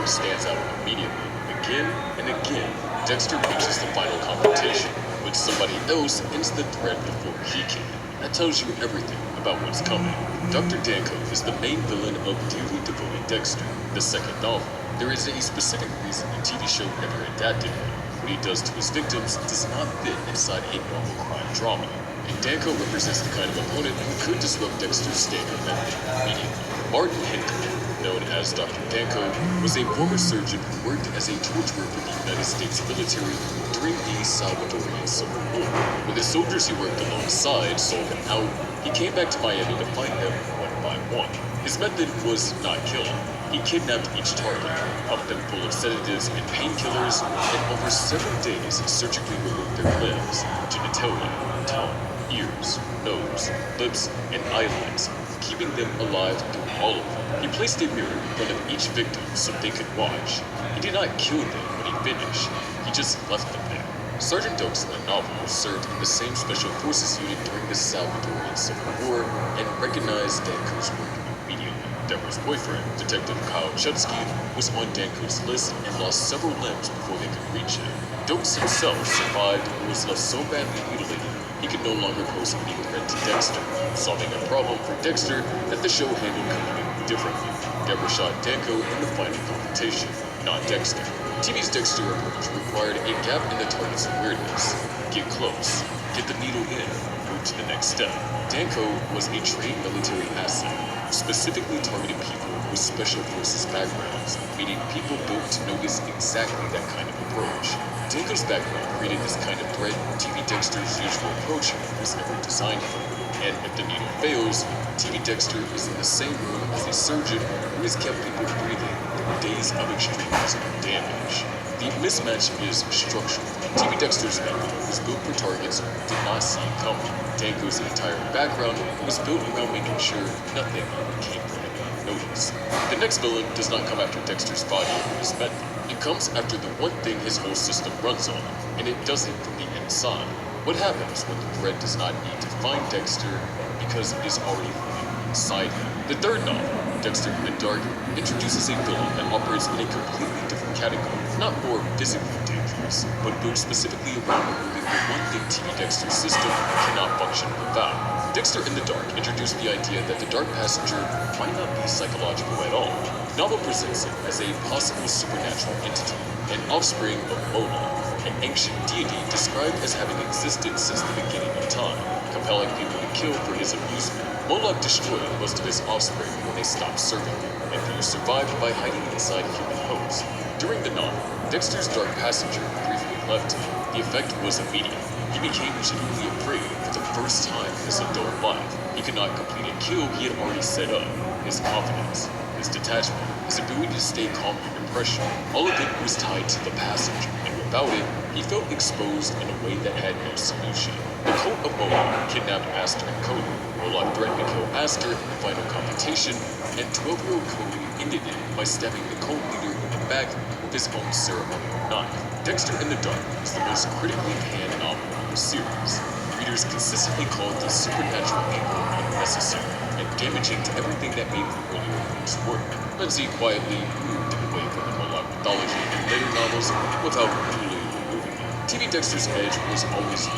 stands out immediately. Again and again, Dexter reaches the final confrontation, but somebody else ends the thread before he can. That tells you everything about what's coming. Dr. Danko is the main villain of Dearly Devoted Dexter, the second novel. There is a specific reason the TV show never adapted him. What he does to his victims does not fit inside a normal crime drama, and Danko represents the kind of opponent who could disrupt Dexter's standard method immediately. Martin Hinckley, known as Dr. Danko, was a former surgeon who worked as a torturer for the United States military during the Salvadorian Civil War. When the soldiers he worked alongside sold him out, he came back to Miami to find them one by one. His method was not killing. He kidnapped each target, pumped them full of sedatives and painkillers, and over several days surgically removed their limbs, genitalia, tongue, ears, nose, lips, and eyelids, keeping them alive through all of them. He placed a mirror in front of each victim so they could watch. He did not kill them when he finished, he just left them there. Sergeant Dokes in the novel served in the same Special Forces unit during the Salvadorian Civil War and recognized Danko's work immediately. Deborah's boyfriend, Detective Kyle Chutsky, was on Danko's list and lost several limbs before they could reach him. Dokes himself survived but was left so badly mutilated he could no longer pose any threat to Dexter, solving a problem for Dexter that the show handled completely differently. Deborah shot Danko in the final confrontation, not Dexter. TV's Dexter approach required a gap in the target's awareness. Get close, get the needle in, move to the next step. Danko was a trained military asset, specifically targeting people with special forces backgrounds, meaning people built to notice exactly that kind of approach. Danko's background created this kind of threat TV Dexter's usual approach was never designed for. And if the needle fails, TV Dexter is in the same room as a surgeon who has kept people breathing through days of extreme physical damage. The mismatch is structural. TV Dexter's method was built for targets who did not see it coming. Danko's entire background was built around making sure nothing came for him unnoticed. The next villain does not come after Dexter's body or his method. It comes after the one thing his whole system runs on, and it does it from the inside. What happens when the threat does not need to find Dexter because it is already living inside him? The third novel, Dexter in the Dark, introduces a villain that operates in a completely different category, not more physically dangerous, but built specifically around removing the one thing TV Dexter's system cannot function without. Dexter in the Dark introduced the idea that the Dark Passenger might not be psychological at all. The novel presents it as a possible supernatural entity, an offspring of Moloch, an ancient deity described as having existed since the beginning of time, compelling people to kill for his amusement. Moloch destroyed most of his offspring when they stopped serving him, and few survived by hiding inside human hosts. During the novel, Dexter's Dark Passenger briefly left him. The effect was immediate. He became genuinely afraid for the first time in his adult life. He could not complete a kill he had already set up. His confidence, his detachment, his ability to stay calm under pressure, all of it was tied to the passenger, and without it, he felt exposed in a way that had no solution. The cult of Moloch kidnapped Aster and Cody. Moloch threatened to kill Aster in the final confrontation, and 12-year-old Cody ended it by stabbing the cult leader in the back with his own ceremonial knife. Dexter in the Dark is the most critically panned novel in the series. Readers consistently called the supernatural angle unnecessary and damaging to everything that made the earlier books work. Lindsay quietly moved away from the Moloch mythology in later novels without truly removing it. TV Dexter's edge was always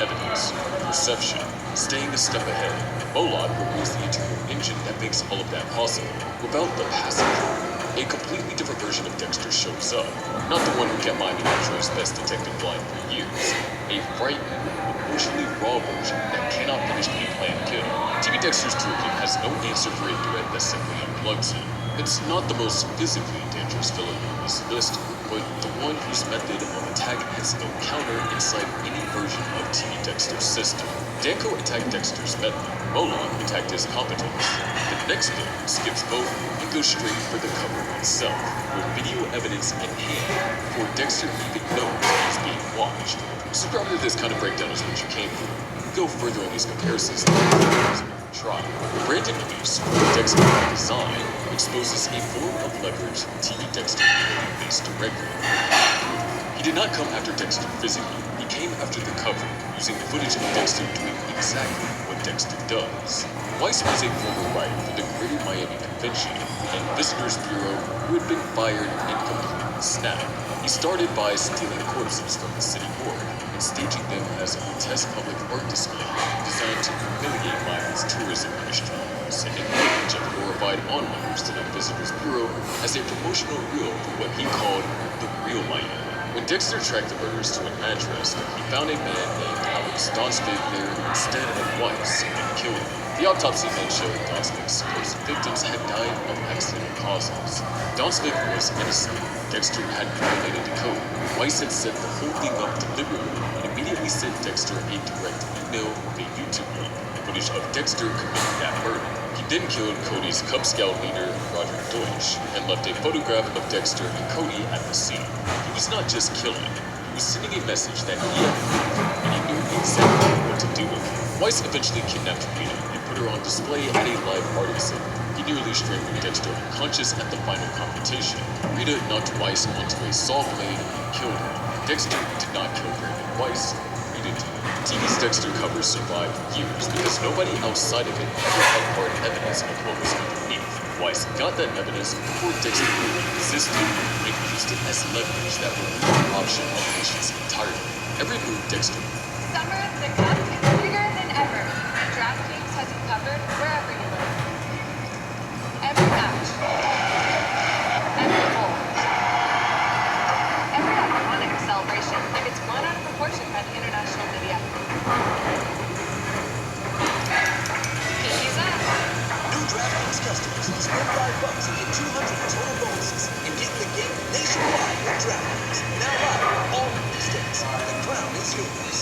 evidence, perception, staying a step ahead, and Moloch removes the internal engine that makes all of that possible. Without the passenger, a completely different version of Dexter shows up. Not the one who kept Miami Detroit's best detective blind for years. A frightened, emotionally raw version that cannot finish a planned kill. TV Dexter's Droopy has no answer for a threat that simply unplugs him. It's not the most physically dangerous villain on this list, but the one whose method of attack has no counter inside any version of TV Dexter's system. Danko attacked Dexter's method. Moloch attacked his competence. The next villain skips both and goes straight for the cover itself, with video evidence in hand, before Dexter even knows he's being watched. So probably this kind of breakdown is what you came for. Go further on these comparisons try. Brandon Luce, Dexter by design, exposes a form of leverage TV Dexter faced directly. He did not come after Dexter physically, he came after the cover, using the footage of Dexter doing exactly what Dexter does. Weiss was a former writer for the Greater Miami Convention, and Visitors Bureau, who had been fired and completely snapped. He started by stealing corpses from the city morgue and staging them as a grotesque public art display designed to humiliate Miami's tourism industry, sending footage of horrified onlookers to the Visitors Bureau as a promotional reel for what he called the real Miami. When Dexter tracked the murderers to an address, he found a man named Alex Donsvig there instead of Weiss and killed him. The autopsy then showed Donsvig's supposed victims had died of accidental causes. Donsvig was innocent. Dexter had violated the code. Weiss had set the whole thing up deliberately and immediately sent Dexter a direct email with a YouTube link, footage of Dexter committing that murder. He then killed Cody's Cub Scout leader, Roger Deutsch, and left a photograph of Dexter and Cody at the scene. He was not just killing, he was sending a message that he had moved and he knew exactly what to do with it. Weiss eventually kidnapped Rita and put her on display at a live art exhibit. He nearly strangled Dexter unconscious at the final confrontation. Rita knocked Weiss onto a saw blade and killed him. Dexter did not kill Brandon Weiss. Rita did. TV's Dexter cover survived for years because nobody outside of it ever had hard evidence of what was underneath. Weiss got that evidence before Dexter knew it existed and used it as leverage that would ruin the option of patients entirely. Every move Dexter. Summer, the cup is bigger than ever. DraftKings has you covered wherever you live. Every match, every goal, every iconic celebration, and it's won out of proportion by the international media. Pinkies up. New DraftKings customers can spend $5 and get 200 in total bonuses and get the game nationwide with DraftKings. Now live all 50 states. The crown is yours.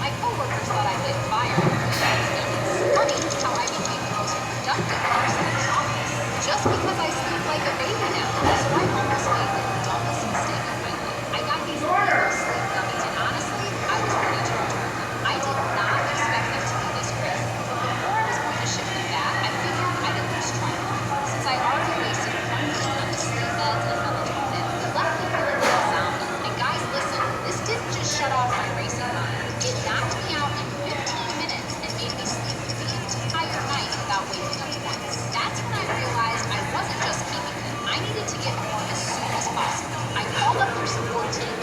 My coworkers thought I lit fire. It's funny how I became the most productive person in the office just because I sleep like a baby now. So I almost made the dumbest mistake of my life. I got these little sleep gummies, and honestly, I was ready to return them. I did not expect them to be this crazy, but before I was going to ship them back, I figured I'd at least try them. Since I already wasted $1 million on the sleep meds and melatonin, it left me feeling a little zombie. And guys, listen, this didn't just shut off my racing mind. It knocked me out in 15 minutes and made me sleep through the entire night without waking up once. That's when I realized I wasn't just keeping them. I needed to get more as soon as possible. I called up their support team.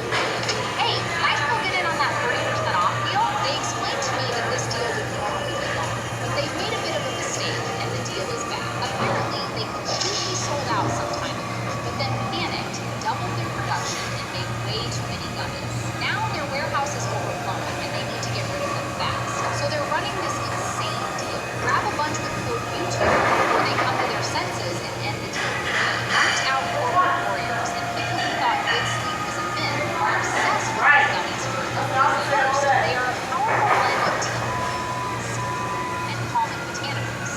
Hey, can I still get in on that 30% off deal? They explained to me that this deal would normally be longer, but they've made a bit of a mistake and the deal is back. Apparently, they completely sold out some time ago, but then panicked, doubled their production, and made way too many gummies. Now their warehouse is overflowing and they need to get rid of them fast. So they're running this insane deal. Grab a bunch with code YouTube before they come to their senses and end the deal. Knocked out corporate warriors and people who thought good sleep was a myth are obsessed with these gummies for no reason. First, they are a powerful blend of teas and calming botanicals.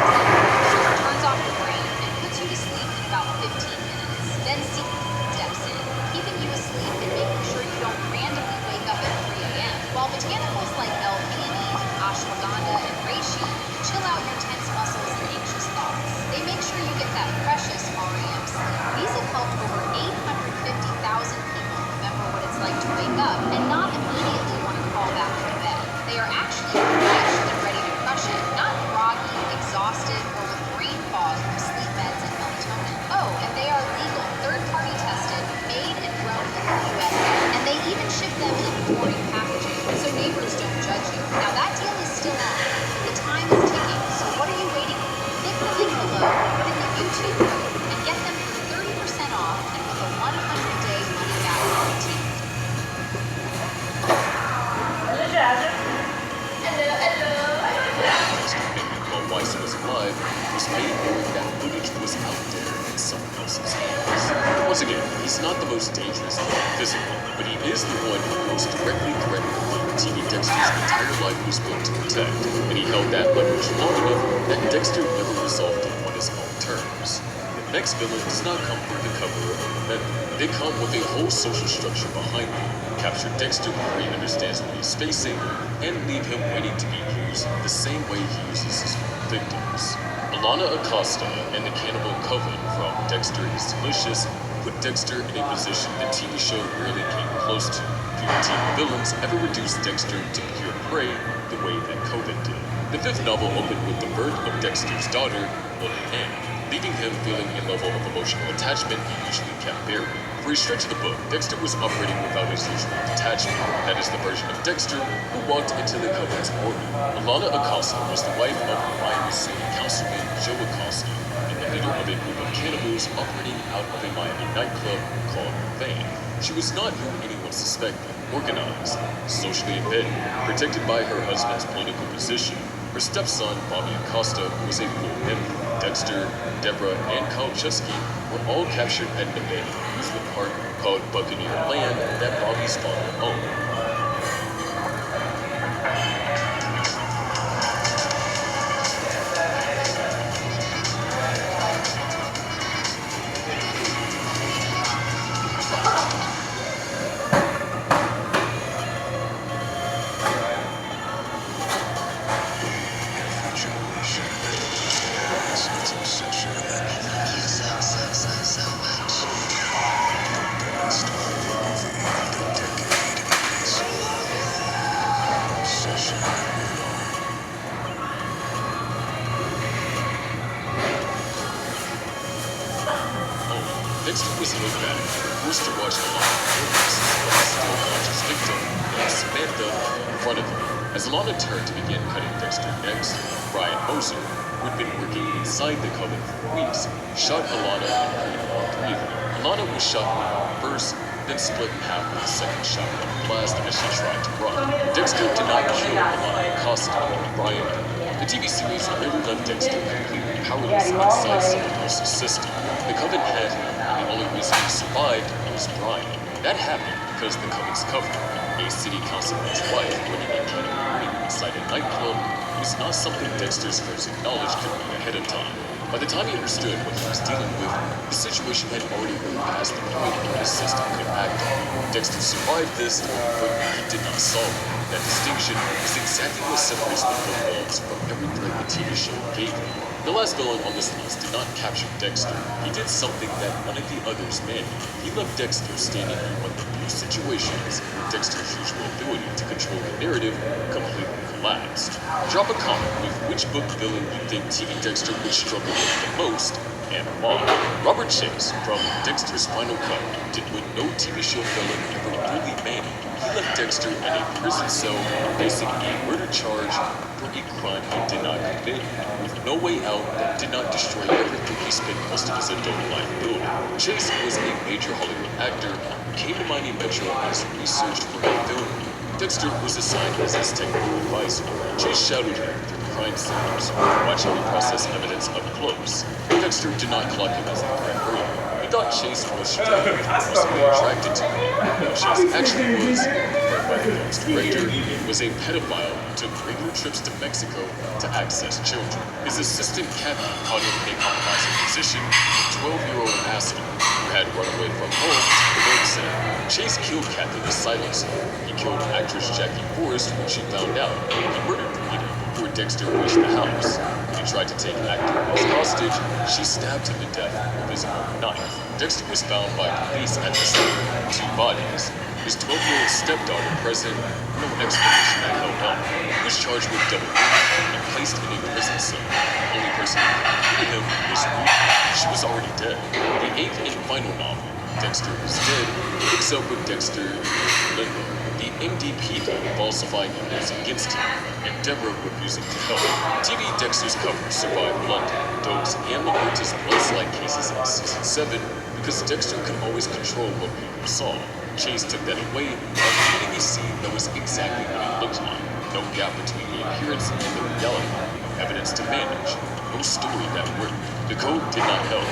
Second, it turns off the brain and puts you to sleep in about 15 minutes. Then steps in, keeping you asleep and making sure you don't randomly wake up at 3 a.m. While botanicals like L-theanine, ashwagandha, and reishi chill out your tense muscles and anxious thoughts. They make sure you get that precious REM sleep. These have helped over 850,000 people remember what it's like to wake up and not immediately want to crawl back into bed. They are actually fresh and ready to crush it, not groggy, exhausted, or with brain fog from sleep meds and melatonin. Oh, and they are legal, third-party tested, made and grown in the USA, and they even ship them in boring packaging, so neighbors don't judge you. Now that deal is still on. The time is ticking, so what are you waiting for? Click the link below, put in the YouTube code, and get them for 30% off and with a 100-day money-back guarantee. While Weiss was alive, was made knowing that footage was out there in someone else's hands. Once again, he's not the most dangerous physically, but he is the one who most directly threatened the TV Dexter's entire life was built to protect, and he held that leverage long enough that Dexter never resolved it on his own terms. The next villain does not come through the cover of the method. They come with a whole social structure behind them, capture Dexter before he understands what he's facing, and leave him waiting to be used the same way he uses his victims. Alana Acosta and the Cannibal Coven from Dexter is Delicious put Dexter in a position the TV show rarely came close to. few team villains ever reduced Dexter to pure prey the way that COVID did. The fifth novel opened with the birth of Dexter's daughter, Lily Ann, leaving him feeling a level of emotional attachment he usually kept buried. For a stretch of the book, Dexter was operating without his usual detachment. That is the version of Dexter who walked into the Covenant's orbit. Alana Acosta was the wife of Miami City Councilman Joe Acosta and the leader of a group of cannibals operating out of a Miami nightclub called Vane. She was not who anyone suspected. Organized, socially embedded, protected by her husband's political position. Her stepson, Bobby Acosta, was a full member. Dexter, Deborah, and Kyle Chesky were all captured at an abandoned amusement park called Buccaneer Land that Bobby's father owned. Dexter was nomadic, forced to watch the line of illnesses of his still conscious victim, named Samantha, in front of him. As Alana turned to begin cutting Dexter next, Brian Moser, who had been working inside the Coven for weeks, shot Alana and killed all three of them. Alana was shot in the arm first, then split in half with a second shotgun blast as she tried to run. Dexter did not kill Alana Acosta like Brian did. The TV series never left Dexter completely powerless inside someone else's system. The Coven had him. The only reason he survived was Brian. That happened because the Coven's cover, a city councilman's wife running a cannibal ring inside a nightclub, was not something Dexter's friends acknowledged could be ahead of time. By the time he understood what he was dealing with, the situation had already moved past the point where his system could act on. Dexter survived this, but he did not solve it. That distinction is exactly what separates the book villains from every threat the TV show gave him. The last villain on this list did not capture Dexter. He did something that none of the others managed. He left Dexter standing in one of the few situations where Dexter's usual ability to control the narrative completely collapsed. Drop a comment with which book villain you think TV Dexter would struggle with the most, and why. Robert Chase, from Dexter's Final Cut, did what no TV show villain ever really managed. He left Dexter in a prison cell facing a murder charge for a crime he did not commit, with no way out that did not destroy everything he spent most of his adult life building. Chase was a major Hollywood actor who came to Miami Metro as research for a film. Dexter was assigned as his technical advisor. Chase shadowed him through crime scenes, watching him process evidence up close. Dexter did not clock him as a threat early. He thought Chase was strange, possibly attracted to him. What Chase actually was, referred by the film's director, was a pedophile who took regular trips to Mexico to access children. His assistant Kathy caught him in a compromising position with 12-year-old Aston, who had run away from home to the road scene. Chase killed Kathy to silence her. He killed actress Jackie Forrest when she found out. He murdered Rita before Dexter reached the house. When he tried to take actor as hostage, she stabbed him to death with his own knife. Dexter was found by police at the scene with 2 bodies. His 12-year-old stepdaughter present, no explanation that held up. He was charged with double murder and placed in a prison cell. The only person who could free him was Rita. She was already dead. The 8th and final novel, Dexter is Dead, picks up with Dexter in limbo. The MDP falsifying evidence against him, and Deborah refusing to help. TV Dexter's cover survived London, Dope's, and Laporta's bloodslide cases in Season 7 because Dexter could always control what people saw. Chase took that away by creating a scene that was exactly what it looked like. No gap between the appearance and the reality. Evidence to manage. No story that worked. The code did not help.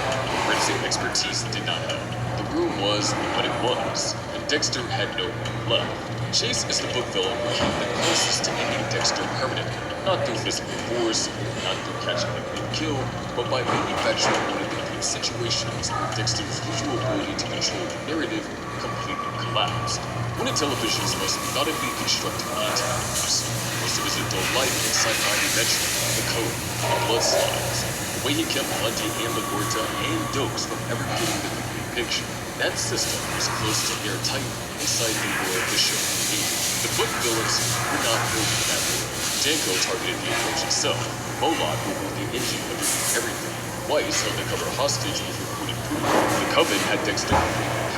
Forensic expertise did not help. The room was what it was, and Dexter had no one left. Chase is the book villain who came the closest to ending Dexter permanently, not through physical force, not through catching him mid-kill, but by manufacturing one of the few situations where Dexter's usual ability to control the narrative completely collapsed. One of television's most methodically constructed anti-heroes. Most of his adult life inside Miami Metro, the code, the blood slides, the way he kept Lundy and Laporta and Dokes from ever getting the complete picture. That system was close to airtight inside the world the show created. The book villains were not built for that world. Danko targeted the approach itself. Molot would rule the engine underneath everything. Weiss held the cover hostage with recruited proof. The Coven had Dexter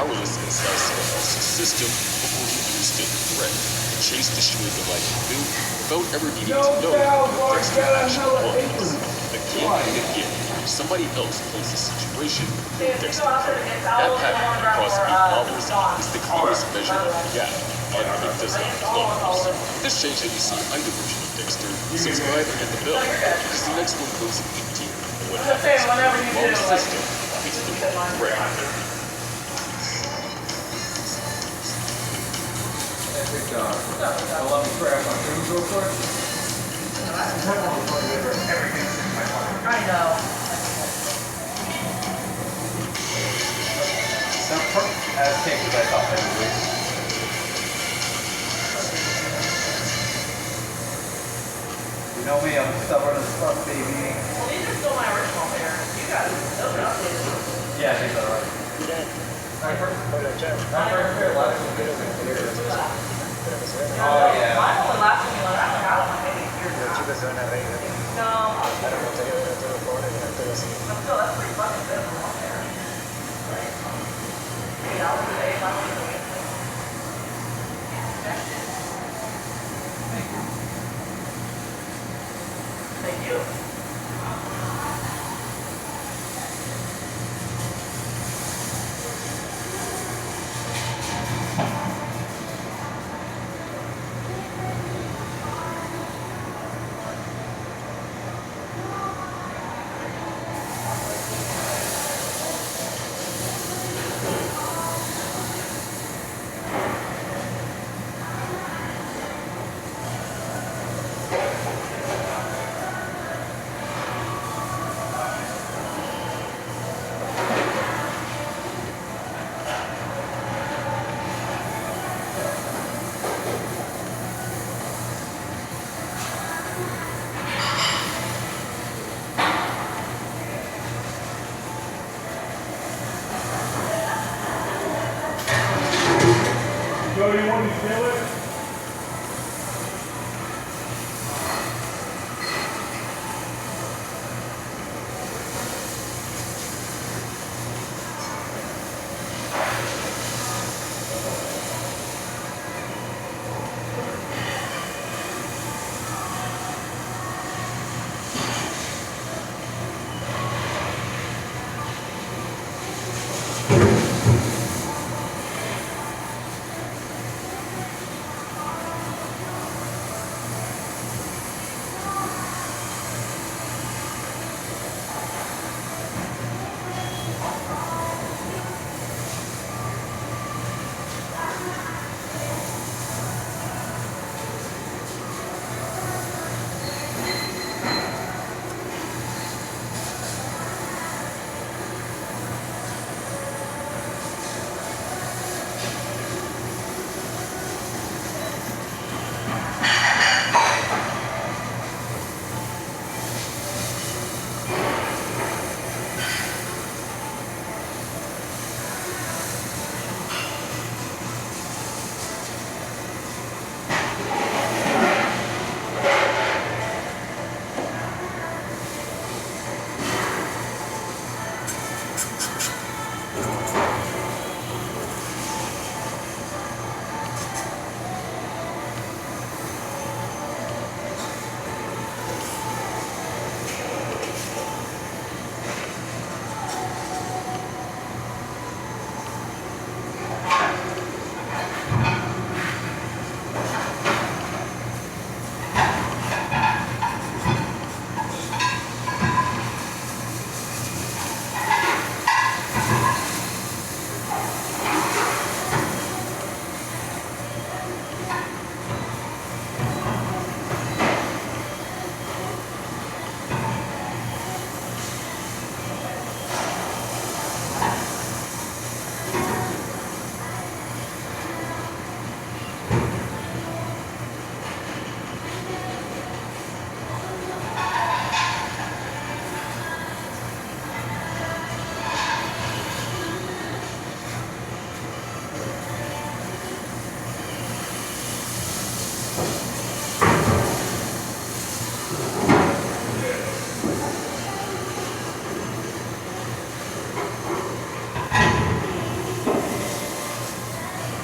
powerless inside someone else's system before he understood the threat. The chase destroyed the life he built without ever needing to know what Dexter actually was. Again and again, somebody else plays the situation with Dexter. That pattern across 8 novels is the clearest measure of the gap, and it doesn't close. If this changed how you see either version of Dexter, subscribe and hit the bell, because the next one goes in 18. And what happens when the wrong system meets the wrong threat. I'll let me grab my rooms real quick. I know. As thick as I thought they would be. You know me, I'm stubborn as fuck, baby. Well, these are still my original pairs. You guys, those are updated. Yeah, I think that's right. My first pair last year. Oh, yeah. Mine only lasted me like, I don't know how long, maybe a year now. No. But still, that's pretty fucking good for one pair. 8 hours a day, 5 days a week. Thank you.